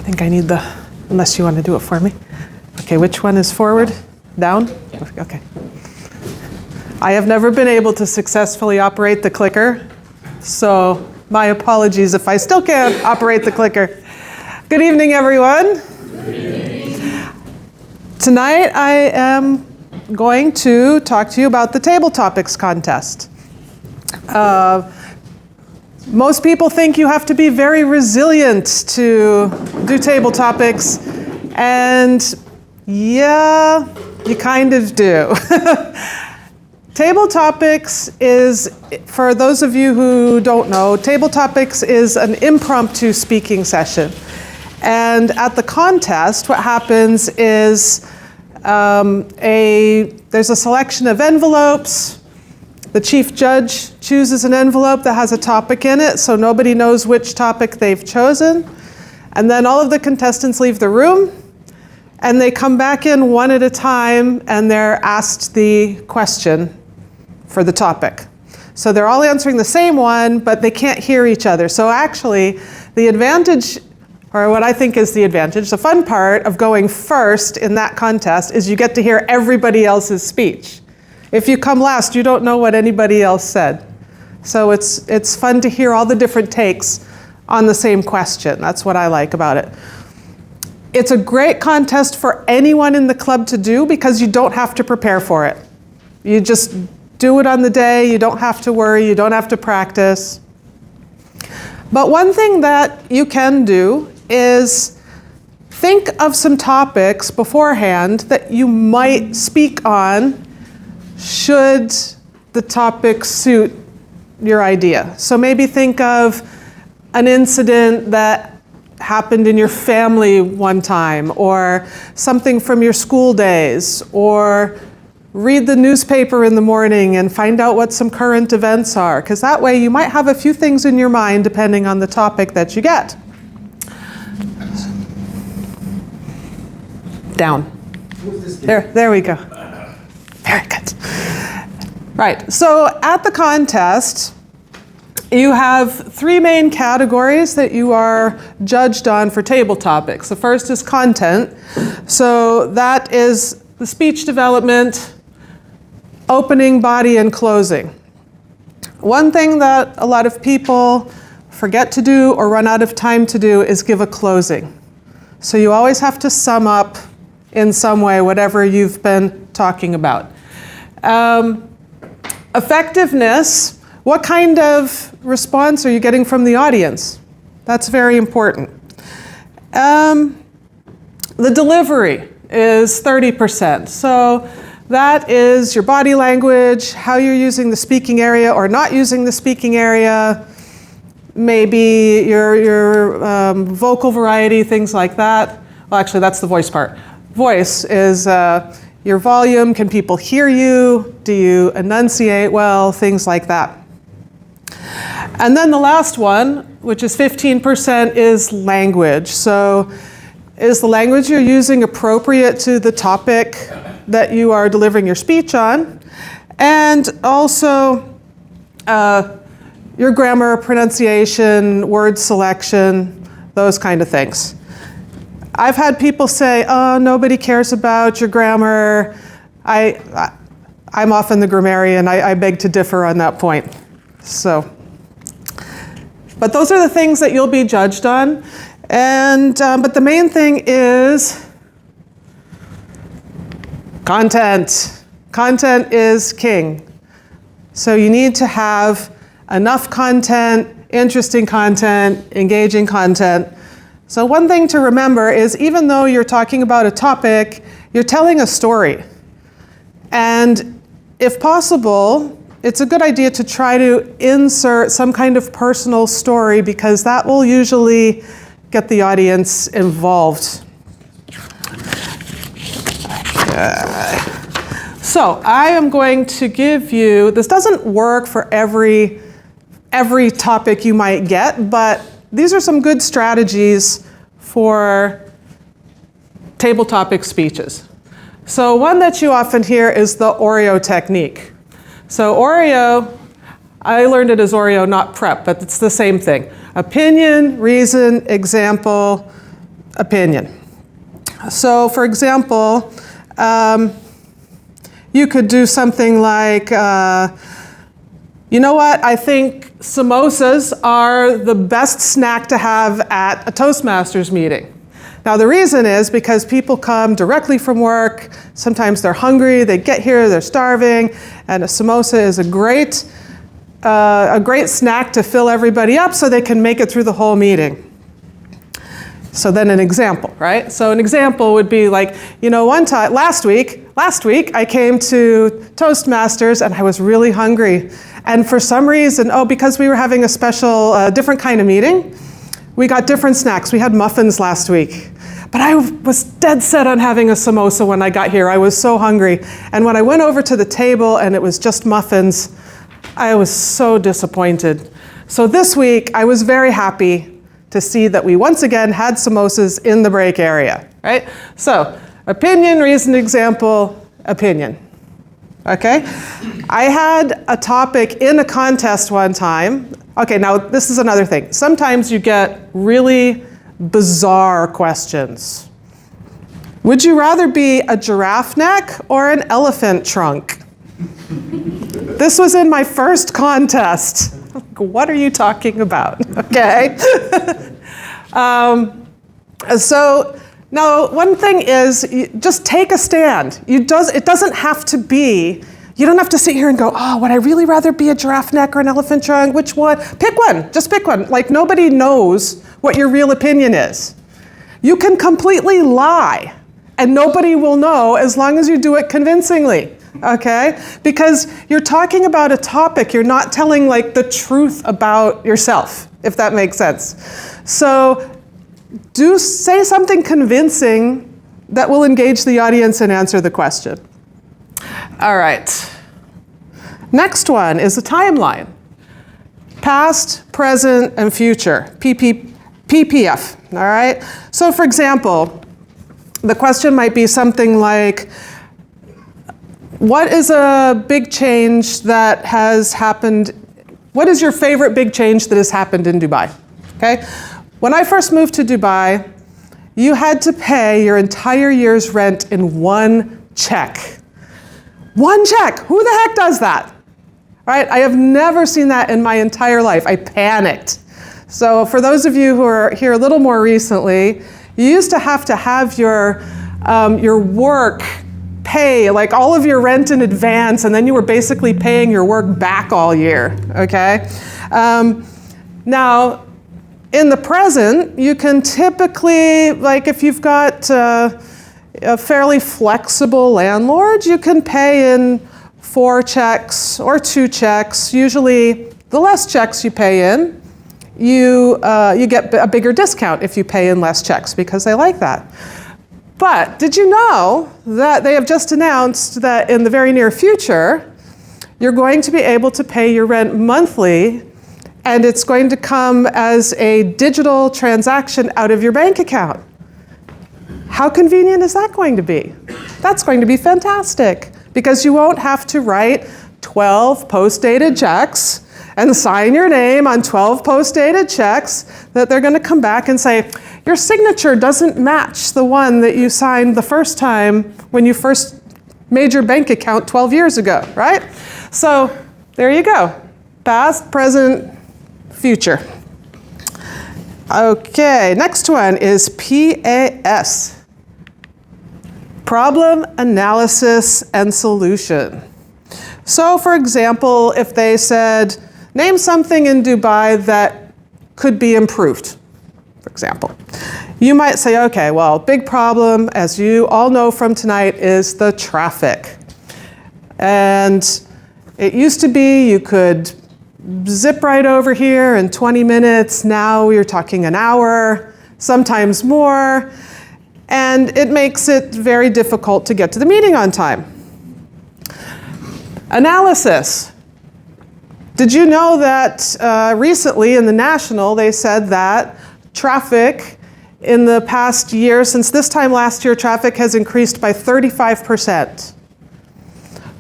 think I need unless you want to do it for me. Okay, which one is forward? Down? Yeah. Okay. I have never been able to successfully operate the clicker, so my apologies if I still can't operate the clicker. Good evening, everyone. Good evening. Tonight I am going to talk to you about the Table Topics contest. Most people think you have to be very resilient to do table topics, and yeah, you kind of do. Table Topics is, for those of you who don't know, Table Topics is an impromptu speaking session. And at the contest, what happens is there's a selection of envelopes. The chief judge chooses an envelope that has a topic in it, so nobody knows which topic they've chosen. And then all of the contestants leave the room, and they come back in one at a time, and they're asked the question for the topic. So they're all answering the same one, but they can't hear each other. So actually, the advantage, or what I think is the advantage, the fun part of going first in that contest is you get to hear everybody else's speech. If you come last, you don't know what anybody else said. So it's fun to hear all the different takes on the same question. That's what I like about it. It's a great contest for anyone in the club to do because you don't have to prepare for it. You just do it on the day. You don't have to worry. You don't have to practice. But one thing that you can do is think of some topics beforehand that you might speak on should the topic suit your idea. So maybe think of an incident that happened in your family one time, or something from your school days, or read the newspaper in the morning and find out what some current events are, because that way you might have a few things in your mind depending on the topic that you get. Down. There we go. Very good. Right, so at the contest, you have three main categories that you are judged on for table topics. The first is content. So that is the speech development, opening, body, and closing. One thing that a lot of people forget to do or run out of time to do is give a closing. So you always have to sum up in some way whatever you've been talking about. Effectiveness, what kind of response are you getting from the audience? That's very important. The delivery is 30%. So that is your body language, how you're using the speaking area or not using the speaking area, maybe your vocal variety, things like that. Well, actually, that's the voice part. Voice is your volume. Can people hear you? Do you enunciate well? Things like that. And then the last one, which is 15%, is language. So is the language you're using appropriate to the topic that you are delivering your speech on? And also your grammar, pronunciation, word selection, those kind of things. I've had people say, oh, nobody cares about your grammar. I'm often the grammarian. I beg to differ on that point. So, but those are the things that you'll be judged on. And but the main thing is content. Content is king. So you need to have enough content, interesting content, engaging content. So one thing to remember is even though you're talking about a topic, you're telling a story. And if possible, it's a good idea to try to insert some kind of personal story because that will usually get the audience involved. So I am going to give you, this doesn't work for every topic you might get, but these are some good strategies for table topic speeches. So one that you often hear is the Oreo technique. So Oreo, I learned it as Oreo, not prep, but it's the same thing. Opinion, reason, example, opinion. So, for example, you could do something like, you know what, I think samosas are the best snack to have at a Toastmasters meeting. Now the reason is because people come directly from work, sometimes they're hungry, they get here, they're starving, and a samosa is a great snack to fill everybody up so they can make it through the whole meeting. So then an example, right? So an example would be like, you know, one time, last week I came to Toastmasters and I was really hungry. And for some reason, because we were having a special, different kind of meeting, we got different snacks. We had muffins last week. But I was dead set on having a samosa when I got here. I was so hungry. And when I went over to the table and it was just muffins, I was so disappointed. So this week, I was very happy to see that we once again had samosas in the break area, right? So, opinion, reason, example, opinion, okay? I had a topic in a contest one time. Okay, now this is another thing. Sometimes you get really bizarre questions. Would you rather be a giraffe neck or an elephant trunk? This was in my first contest. What are you talking about? Okay. So now one thing is, just take a stand. It doesn't have to be, you don't have to sit here and go, oh, would I really rather be a giraffe neck or an elephant trunk? Which one? Pick one, just pick one. Like nobody knows what your real opinion is. You can completely lie and nobody will know as long as you do it convincingly. Okay? Because you're talking about a topic, you're not telling like the truth about yourself, if that makes sense. So say something convincing that will engage the audience and answer the question. All right. Next one is a timeline. Past, present, and future. PPF. All right? So for example, the question might be something like, what is a big change that has happened? What is your favorite big change that has happened in Dubai? Okay? When I first moved to Dubai, you had to pay your entire year's rent in one check. One check! Who the heck does that? Right? I have never seen that in my entire life. I panicked. So for those of you who are here a little more recently, you used to have your work pay like all of your rent in advance, and then you were basically paying your work back all year, okay? Now, in the present, you can typically, like if you've got a fairly flexible landlord, you can pay in 4 checks or 2 checks. Usually, the less checks you pay in, you get a bigger discount if you pay in less checks because they like that. But did you know that they have just announced that in the very near future, you're going to be able to pay your rent monthly, and it's going to come as a digital transaction out of your bank account? How convenient is that going to be? That's going to be fantastic, because you won't have to write 12 post-dated checks and sign your name on 12 post-dated checks that they're going to come back and say, your signature doesn't match the one that you signed the first time when you first made your bank account 12 years ago, right? So there you go. Past, present, future. Okay, next one is PAS. Problem, analysis, and solution. So for example, if they said, name something in Dubai that could be improved, for example. You might say, okay, well, big problem, as you all know from tonight, is the traffic. And it used to be you could zip right over here in 20 minutes. Now you're talking an hour, sometimes more. And it makes it very difficult to get to the meeting on time. Analysis. Did you know that recently in the National, they said that traffic in the past year, since this time last year, traffic has increased by 35%,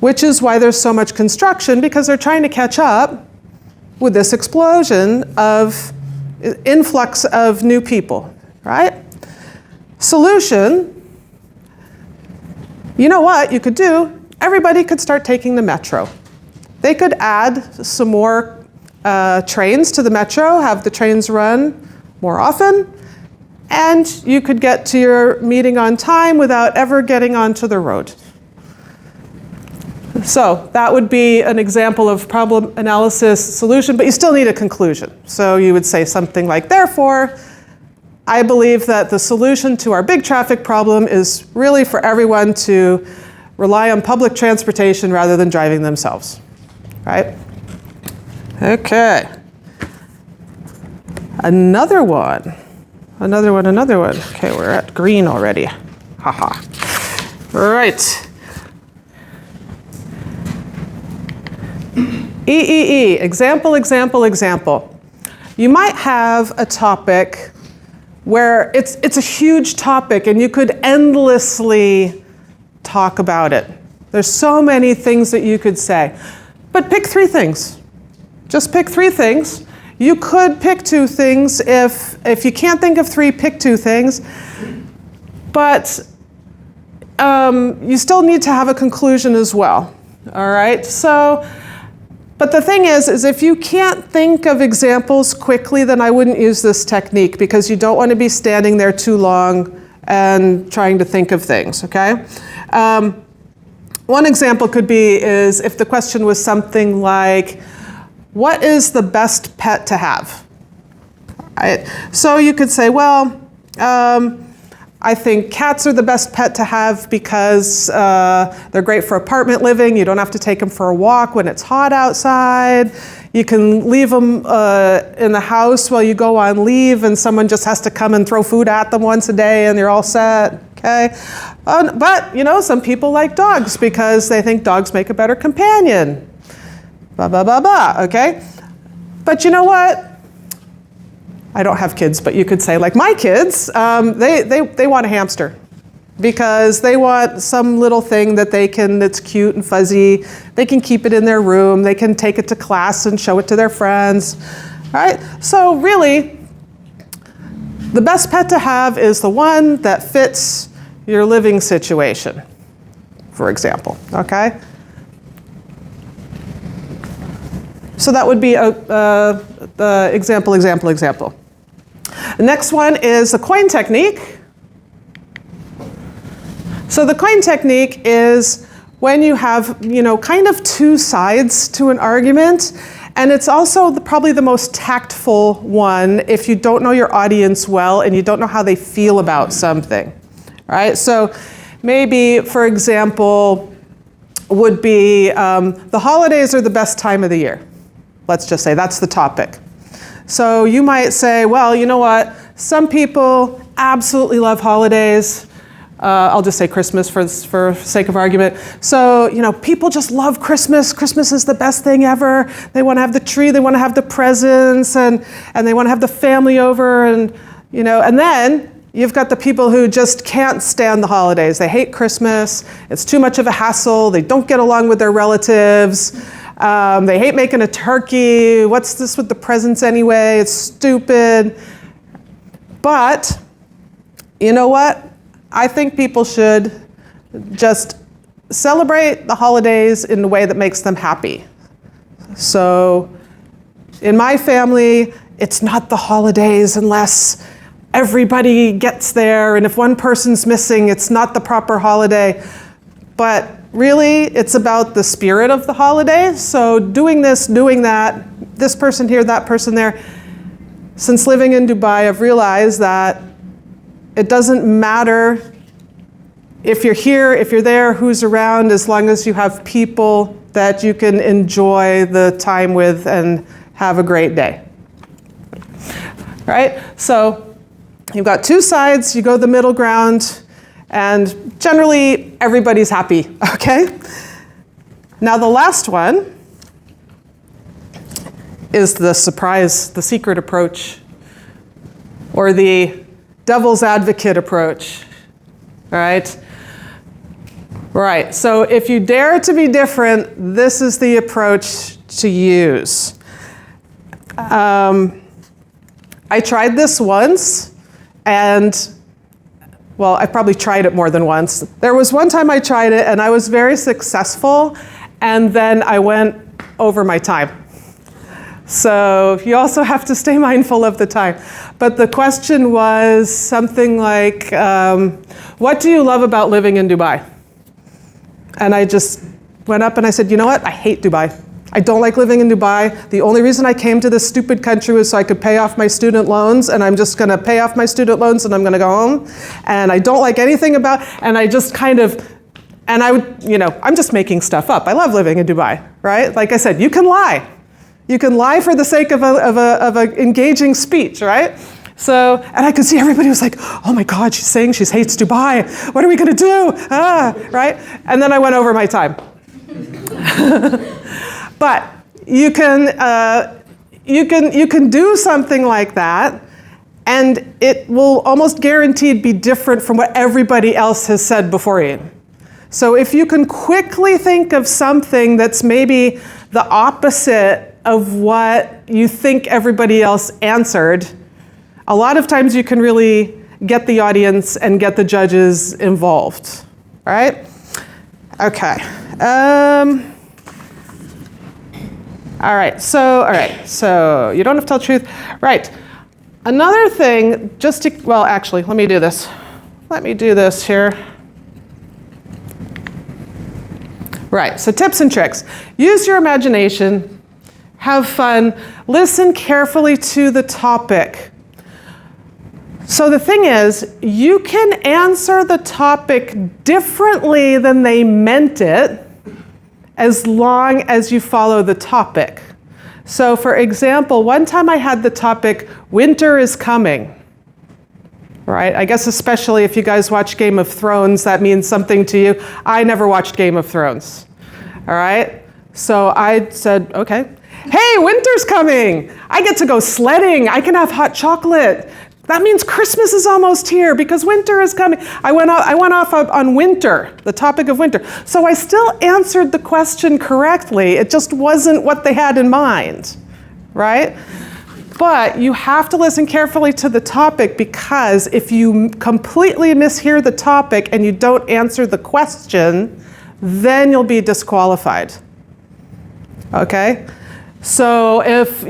which is why there's so much construction, because they're trying to catch up with this explosion of influx of new people, right? Solution, you know what you could do? Everybody could start taking the metro. They could add some more trains to the metro, have the trains run more often, and you could get to your meeting on time without ever getting onto the road. So that would be an example of problem analysis solution, but you still need a conclusion. So you would say something like, therefore, I believe that the solution to our big traffic problem is really for everyone to rely on public transportation rather than driving themselves, right? Okay. Another one. Okay, we're at green already. Haha. Right. EEE, example, example, example. You might have a topic where it's a huge topic and you could endlessly talk about it. There's so many things that you could say. But pick 3 things. Just pick 3 things. You could pick 2 things. If you can't think of 3, pick 2 things. But you still need to have a conclusion as well. All right? So, but the thing is if you can't think of examples quickly, then I wouldn't use this technique because you don't want to be standing there too long and trying to think of things, okay? One example could be is if the question was something like, what is the best pet to have? Right? So you could say, well, I think cats are the best pet to have because they're great for apartment living. You don't have to take them for a walk when it's hot outside. You can leave them in the house while you go on leave and someone just has to come and throw food at them once a day and they're all set, okay? But, you know, some people like dogs because they think dogs make a better companion. Blah, blah, blah, blah, okay? But you know what? I don't have kids, but you could say, like my kids, they want a hamster because they want some little thing that's cute and fuzzy. They can keep it in their room. They can take it to class and show it to their friends, right? So really, the best pet to have is the one that fits your living situation, for example, okay? So that would be the example. The next one is the coin technique. So the coin technique is when you have, you know, kind of 2 sides to an argument, and it's also probably the most tactful one if you don't know your audience well and you don't know how they feel about something, right? So maybe, for example, would be the holidays are the best time of the year. Let's just say that's the topic. So you might say, well, you know what? Some people absolutely love holidays. I'll just say Christmas for sake of argument. So, you know, people just love Christmas. Christmas is the best thing ever. They want to have the tree, they want to have the presents, and they want to have the family over, and, you know, and then you've got the people who just can't stand the holidays. They hate Christmas. It's too much of a hassle. They don't get along with their relatives. They hate making a turkey. What's this with the presents anyway? It's stupid. But, you know what? I think people should just celebrate the holidays in a way that makes them happy. So, in my family, it's not the holidays unless everybody gets there, and if one person's missing, it's not the proper holiday. But really, it's about the spirit of the holiday. So doing this, doing that, this person here, that person there. Since living in Dubai, I've realized that it doesn't matter if you're here, if you're there, who's around, as long as you have people that you can enjoy the time with and have a great day. Right? So you've got 2 sides, you go the middle ground, and generally everybody's happy, okay? Now the last one is the surprise, the secret approach, or the devil's advocate approach, all right? Right, so if you dare to be different, this is the approach to use. I tried this once, and well, I probably tried it more than once. There was one time I tried it and I was very successful, and then I went over my time. So you also have to stay mindful of the time. But the question was something like, what do you love about living in Dubai? And I just went up and I said, you know what? I hate Dubai. I don't like living in Dubai. The only reason I came to this stupid country was so I could pay off my student loans, and I'm just gonna pay off my student loans and I'm gonna go home. And I don't like anything about, and I just kind of, and I would, I'm just making stuff up. I love living in Dubai, right? Like I said, you can lie. You can lie for the sake of a engaging speech, right? So, and I could see everybody was like, oh my God, she's saying she hates Dubai. What are we gonna do? Right? And then I went over my time. But you can do something like that, and it will almost guaranteed be different from what everybody else has said before you. So if you can quickly think of something that's maybe the opposite of what you think everybody else answered, a lot of times you can really get the audience and get the judges involved. All right? Okay. All right, so you don't have to tell the truth. Right, another thing, well, actually, let me do this. Let me do this here. Right, so tips and tricks. Use your imagination, have fun, listen carefully to the topic. So the thing is, you can answer the topic differently than they meant it, as long as you follow the topic. So for example, one time I had the topic, winter is coming, right? I guess especially if you guys watch Game of Thrones, that means something to you. I never watched Game of Thrones, all right? So I said, okay, hey, winter's coming. I get to go sledding. I can have hot chocolate. That means Christmas is almost here because winter is coming. I went off on winter, the topic of winter. So I still answered the question correctly. It just wasn't what they had in mind, right? But you have to listen carefully to the topic, because if you completely mishear the topic and you don't answer the question, then you'll be disqualified, okay? So if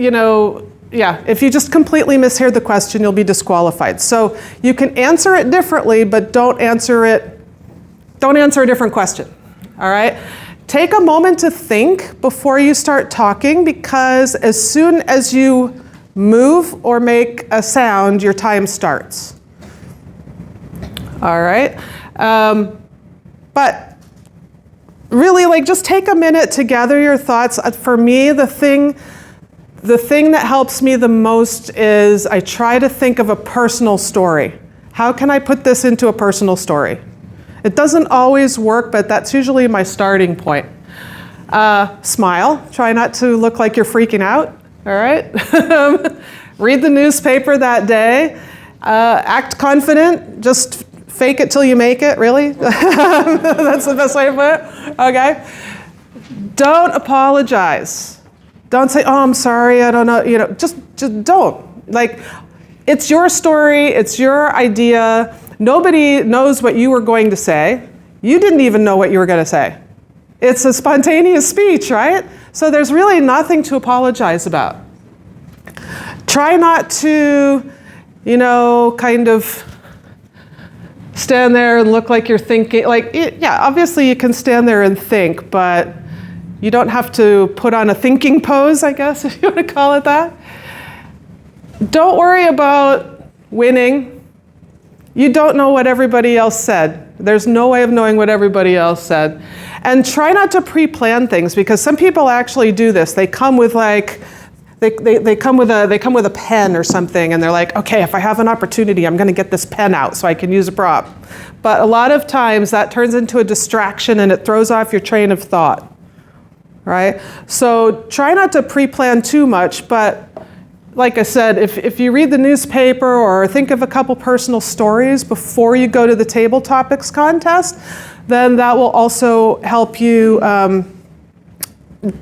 you just completely mishear the question, you'll be disqualified. So you can answer it differently, but don't answer a different question, all right? Take a moment to think before you start talking, because as soon as you move or make a sound, your time starts, all right? But really, just take a minute to gather your thoughts. For me, the thing that helps me the most is I try to think of a personal story. How can I put this into a personal story? It doesn't always work, but that's usually my starting point. Smile. Try not to look like you're freaking out, all right? Read the newspaper that day. Act confident. Just fake it till you make it, really? That's the best way to put it, okay? Don't apologize. Don't say, oh, I'm sorry, I don't know, just don't. It's your story, it's your idea. Nobody knows what you were going to say. You didn't even know what you were going to say. It's a spontaneous speech, right? So there's really nothing to apologize about. Try not to, kind of stand there and look like you're thinking. Obviously you can stand there and think, but you don't have to put on a thinking pose, I guess, if you want to call it that. Don't worry about winning. You don't know what everybody else said. There's no way of knowing what everybody else said. And try not to pre-plan things, because some people actually do this. They come with they come with a pen or something, and they're like, okay, if I have an opportunity, I'm going to get this pen out so I can use a prop. But a lot of times that turns into a distraction and it throws off your train of thought. Right? So try not to pre-plan too much, but like I said, if you read the newspaper or think of a couple personal stories before you go to the table topics contest, then that will also help you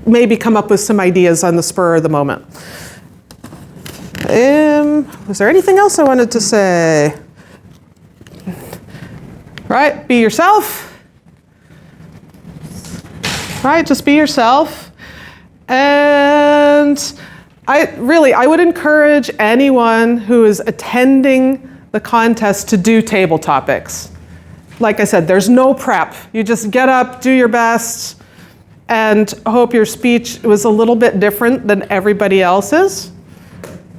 maybe come up with some ideas on the spur of the moment. Was there anything else I wanted to say? Right? Be yourself. Right? Just be yourself. And I would encourage anyone who is attending the contest to do table topics. Like I said, there's no prep. You just get up, do your best, and hope your speech was a little bit different than everybody else's,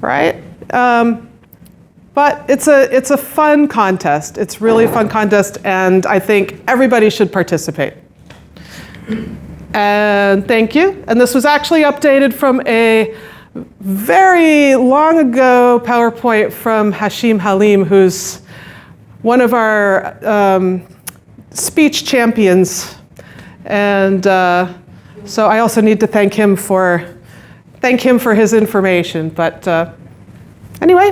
right? But it's a fun contest. It's really a fun contest, and I think everybody should participate. And thank you. And this was actually updated from a very long ago PowerPoint from Hashim Halim, who's one of our speech champions. And so I also need to thank him for his information. But anyway,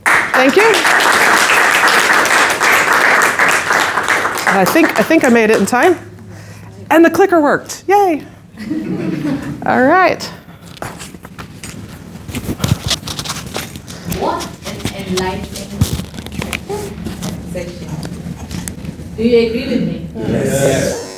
thank you. I think I made it in time. And the clicker worked. Yay. All right. What an enlightening section. Do you agree with me? Yes.